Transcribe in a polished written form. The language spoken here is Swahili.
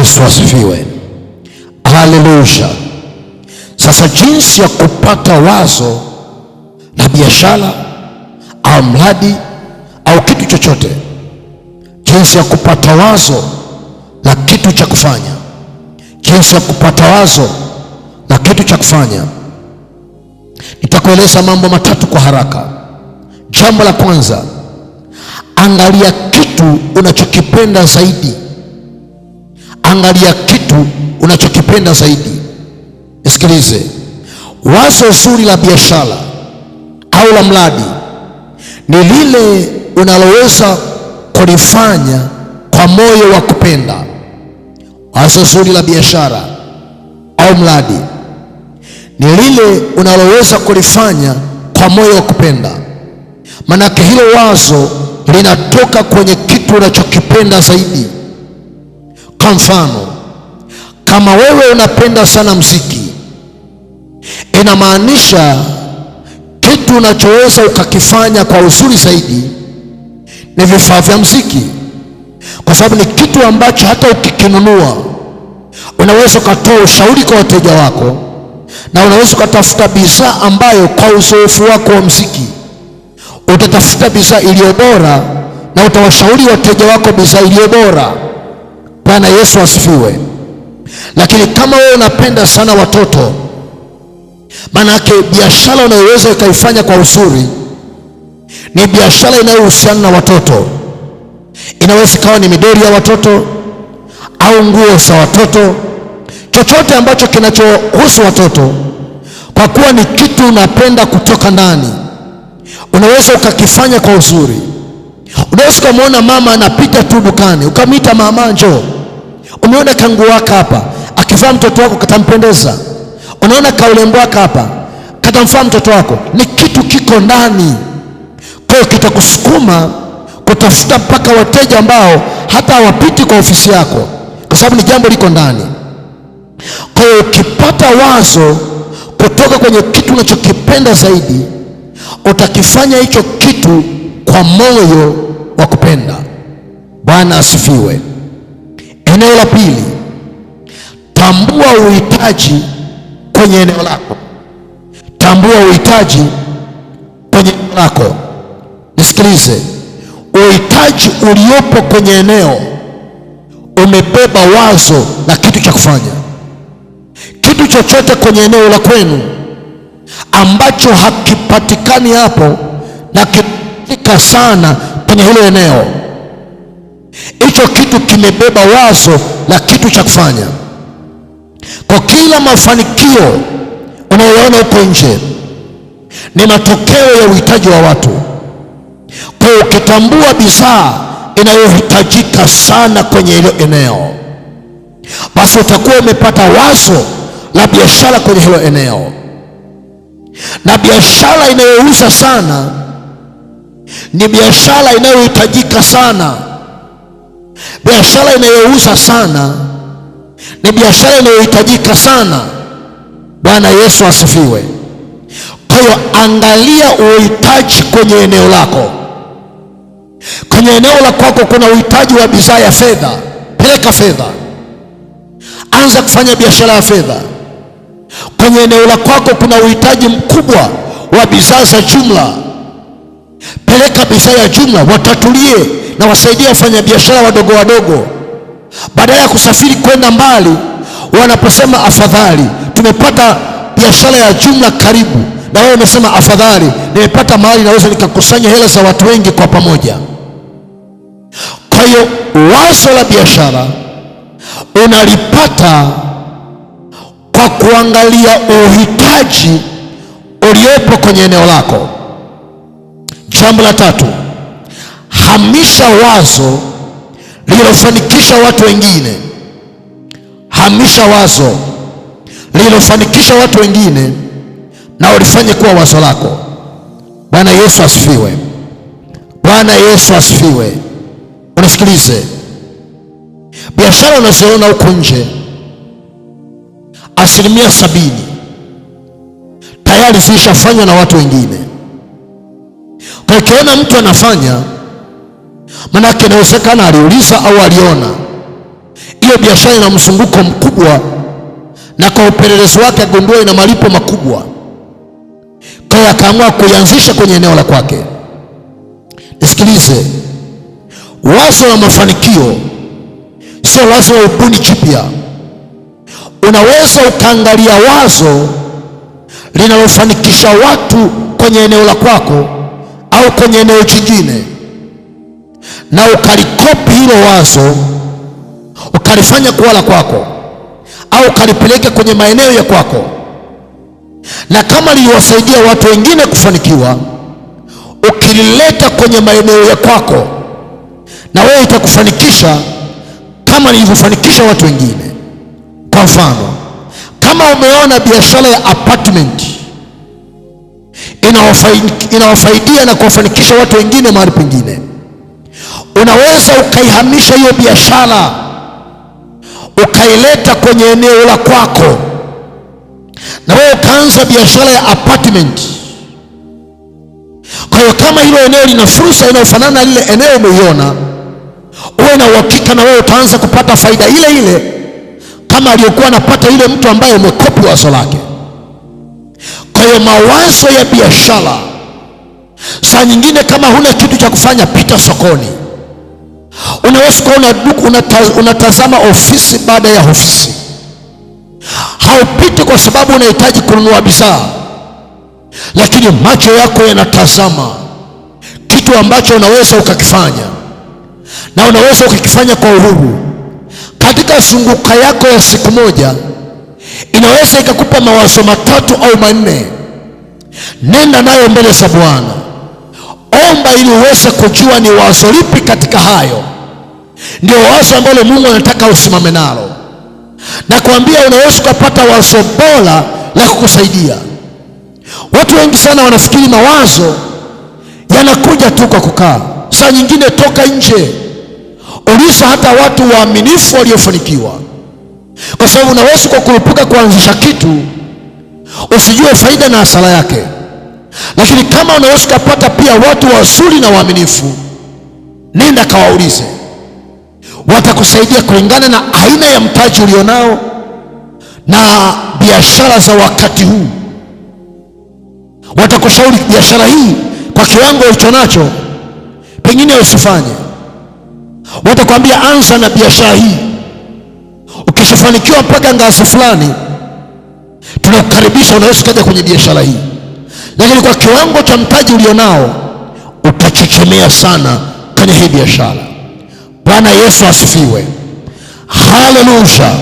Yesu asifiwe. Haleluya. Sasa jinsi ya kupata wazo la biashara au mradi au kitu chochote, jinsi ya kupata wazo la kitu cha kufanya, jinsi ya kupata wazo la kitu cha kufanya, nitakueleza mambo matatu kwa haraka. Jambo la kwanza, angalia kitu unachokipenda zaidi. Angalia kitu unachokipenda zaidi. Nisikilize, wazo zuri la biashara au la mradi ni lile unaloweza kulifanya kwa moyo wa kupenda. Wazo zuri la biashara au mradi ni lile unaloweza kulifanya kwa moyo wa kupenda. Manake hilo wazo linatoka kwenye kitu unachokipenda zaidi. Kwa mfano, kama wewe unapenda sana muziki, inamaanisha kitu unachoweza ukakifanya kwa uzuri zaidi ni vifaa vya muziki, kwa sababu ni kitu ambacho hata ukikinunua unaweza ukatoa ushauri kwa wateja wako, na unaweza ukatafuta bidhaa ambayo kwa uzoefu wako wa muziki utatafuta bidhaa iliyo bora na utawashauri wateja wako bidhaa iliyo bora. Bwana Yesu asifiwe. Lakini kama wewe unapenda sana watoto, maana yake biashara unayoweza ukaifanya kwa uzuri ni biashara inayohusiana na watoto. Inaweza ikawa ni midori ya watoto au nguo za watoto, chochote ambacho kinachohusu watoto, kwa kuwa ni kitu unapenda kutoka ndani, unaweza ukakifanya kwa uzuri. Unaweza ukamwona mama anapita tu dukani, ukamwita mama, njoo, umeona kanguo wako hapa, akivaa mtoto wako katampendeza. Unaona kaulembo wako hapa, katamfaa mtoto wako. Ni kitu kiko ndani, kwa hiyo kitakusukuma kutafuta mpaka wateja ambao hata hawapiti kwa ofisi yako, kwa sababu ni jambo liko ndani. Kwa hiyo ukipata wazo kutoka kwenye kitu unachokipenda zaidi, utakifanya hicho kitu kwa moyo wa kupenda. Bwana asifiwe. Eneo la pili, tambua uhitaji kwenye eneo lako. Tambua uhitaji kwenye eneo lako. Nisikilize, uhitaji uliopo kwenye eneo umebeba wazo la kitu cha kufanya. Kitu chochote kwenye eneo la kwenu ambacho hakipatikani hapo na kipatika sana kwenye hilo eneo, hicho kitu kimebeba wazo la kitu cha kufanya. Kwa kila mafanikio unayoona huko nje ni matokeo ya uhitaji wa watu. Kwa hiyo ukitambua bidhaa inayohitajika sana kwenye hilo eneo, basi utakuwa umepata wazo la biashara kwenye hilo eneo. Na biashara inayouza sana ni biashara inayohitajika sana. Biashara inayouza sana ni biashara inayohitajika sana. Bwana Yesu asifiwe. Kwa hiyo angalia uhitaji kwenye eneo lako. Kwenye eneo la kwako kuna uhitaji wa bidhaa ya fedha, peleka fedha, anza kufanya biashara ya fedha. Kwenye eneo la kwako kuna uhitaji mkubwa wa bidhaa za jumla, peleka bidhaa ya jumla, watatulie na wasaidie wafanya biashara wadogo wadogo, badala ya kusafiri kwenda mbali. Wanaposema afadhali tumepata biashara ya jumla karibu, na wewe umesema afadhali nimepata mahali naweza nikakusanya hela za watu wengi kwa pamoja. Kwa hiyo wazo la biashara unalipata kwa kuangalia uhitaji uliopo kwenye eneo lako. Jambo la tatu, hamisha wazo lililofanikisha watu wengine. Hamisha wazo lililofanikisha watu wengine na ulifanye kuwa wazo lako. Bwana Yesu asifiwe. Bwana Yesu asifiwe. Unisikilize, biashara unaziona huko nje 70% tayari zilishafanywa na watu wengine. Kwa ukiona mtu anafanya, manake inawezekana aliuliza au aliona hiyo biashara ina mzunguko mkubwa, na kwa upelelezi wake agundua ina malipo makubwa, kwa hiyo akaamua kuianzisha kwenye eneo la kwake. Nisikilize, wazo la mafanikio sio lazima ubuni jipya. Unaweza ukaangalia wazo linalofanikisha watu kwenye eneo la kwako au kwenye eneo jingine, na ukalikopi hilo wazo ukalifanya kuwa la kwako, au ukalipeleka kwenye maeneo ya kwako, na kama liliwasaidia watu wengine kufanikiwa, ukilileta kwenye maeneo ya kwako, na wewe itakufanikisha kama lilivyofanikisha watu wengine. Kwa mfano, kama umeona biashara ya apartment inawafaidia na kuwafanikisha watu wengine mahali pengine, unaweza ukaihamisha hiyo biashara ukaileta kwenye eneo la kwako, na wewe ukaanza biashara ya apartment. Kwa hiyo kama hilo eneo lina fursa inayofanana na lile eneo umeiona, uwe na uhakika na wewe utaanza kupata faida ile ile kama aliyokuwa anapata yule mtu ambaye umekopi wazo lake. Kwa hiyo mawazo ya biashara, saa nyingine kama huna kitu cha kufanya, pita sokoni. Unaweza kuona unatazama ofisi baada ya ofisi. Haupiti kwa sababu unahitaji kununua bidhaa, lakini macho yako yanatazama kitu ambacho unaweza ukakifanya, na unaweza ukakifanya kwa uhuru. Katika zunguka yako ya siku moja, inaweza ikakupa mawazo 3 au 4. Nenda nayo mbele za Bwana, omba ili uweze kujua ni wazo lipi katika hayo ndio wazo ambalo Mungu anataka usimame nalo. Na kuambia, unaweza kupata wazo bora la kukusaidia. Watu wengi sana wanafikiri mawazo yanakuja tu kwa kukaa. Saa nyingine toka nje, uliza hata watu waaminifu waliofanikiwa, kwa sababu unaweza kwa kurupuka kuanzisha kitu usijue faida na hasara yake. Lakini kama unaweza kupata pia watu wazuri na waaminifu, nenda kawaulize, watakusaidia kulingana na aina ya mtaji ulionao na biashara za wakati huu. Watakushauri biashara hii kwa kiwango ulichonacho pengine usifanye. Watakwambia anza na biashara hii, ukishafanikiwa mpaka ngazi fulani tunakukaribisha, unaweza kuja kwenye biashara hii. Lakini kwa kiwango cha mtaji ulionao utachechemea sana kwenye hii biashara. Bwana Yesu asifiwe. Haleluya.